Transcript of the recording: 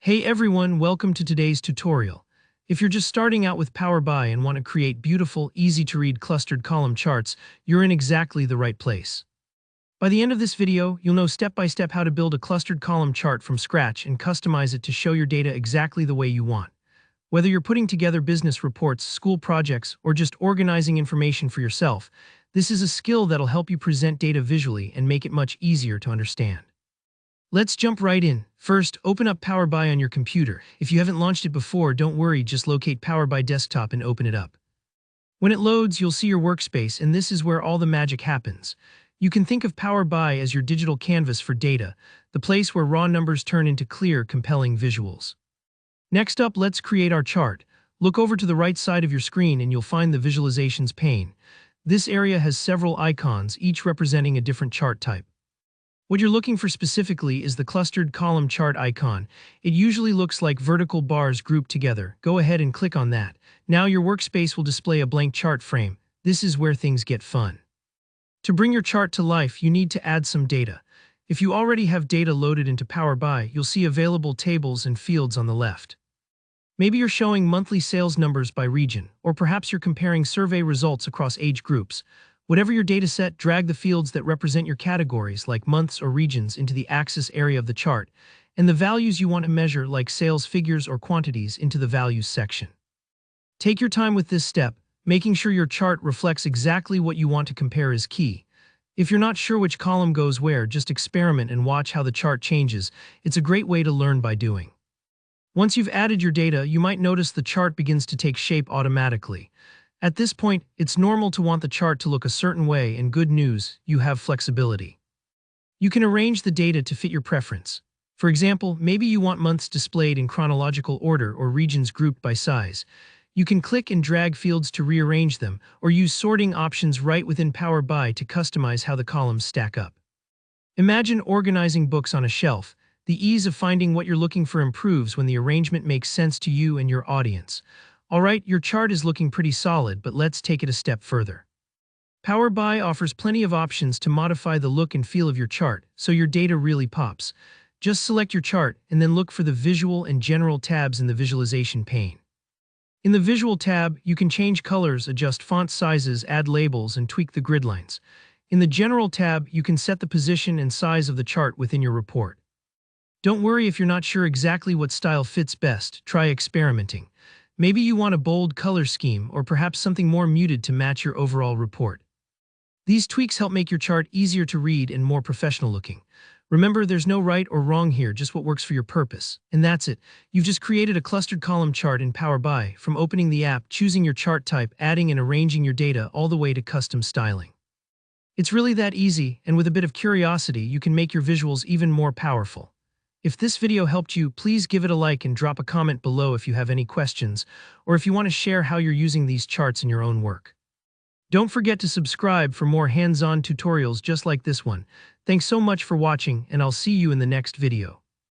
Hey everyone, welcome to today's tutorial. If you're just starting out with Power BI and want to create beautiful, easy-to-read clustered column charts, you're in exactly the right place. By the end of this video, you'll know step-by-step how to build a clustered column chart from scratch and customize it to show your data exactly the way you want. Whether you're putting together business reports, school projects, or just organizing information for yourself, this is a skill that'll help you present data visually and make it much easier to understand. Let's jump right in. First, open up Power BI on your computer. If you haven't launched it before, don't worry, just locate Power BI Desktop and open it up. When it loads, you'll see your workspace, and this is where all the magic happens. You can think of Power BI as your digital canvas for data, the place where raw numbers turn into clear, compelling visuals. Next up, let's create our chart. Look over to the right side of your screen and you'll find the Visualizations pane. This area has several icons, each representing a different chart type. What you're looking for specifically is the clustered column chart icon. It usually looks like vertical bars grouped together. Go ahead and click on that. Now your workspace will display a blank chart frame. This is where things get fun. To bring your chart to life, you need to add some data. If you already have data loaded into Power BI, you'll see available tables and fields on the left. Maybe you're showing monthly sales numbers by region, or perhaps you're comparing survey results across age groups. Whatever your dataset, drag the fields that represent your categories, like months or regions, into the axis area of the chart, and the values you want to measure, like sales figures or quantities, into the Values section. Take your time with this step. Making sure your chart reflects exactly what you want to compare is key. If you're not sure which column goes where, just experiment and watch how the chart changes. It's a great way to learn by doing. Once you've added your data, you might notice the chart begins to take shape automatically. At this point, it's normal to want the chart to look a certain way, and good news, you have flexibility. You can arrange the data to fit your preference. For example, maybe you want months displayed in chronological order or regions grouped by size. You can click and drag fields to rearrange them, or use sorting options right within Power BI to customize how the columns stack up. Imagine organizing books on a shelf. The ease of finding what you're looking for improves when the arrangement makes sense to you and your audience. Alright, your chart is looking pretty solid, but let's take it a step further. Power BI offers plenty of options to modify the look and feel of your chart, so your data really pops. Just select your chart and then look for the Visual and General tabs in the Visualization pane. In the Visual tab, you can change colors, adjust font sizes, add labels, and tweak the grid lines. In the General tab, you can set the position and size of the chart within your report. Don't worry if you're not sure exactly what style fits best. Try experimenting. Maybe you want a bold color scheme, or perhaps something more muted to match your overall report. These tweaks help make your chart easier to read and more professional looking. Remember, there's no right or wrong here, just what works for your purpose. And that's it. You've just created a clustered column chart in Power BI, from opening the app, choosing your chart type, adding and arranging your data, all the way to custom styling. It's really that easy, and with a bit of curiosity, you can make your visuals even more powerful. If this video helped you, please give it a like and drop a comment below if you have any questions, or if you want to share how you're using these charts in your own work. Don't forget to subscribe for more hands-on tutorials just like this one. Thanks so much for watching, and I'll see you in the next video.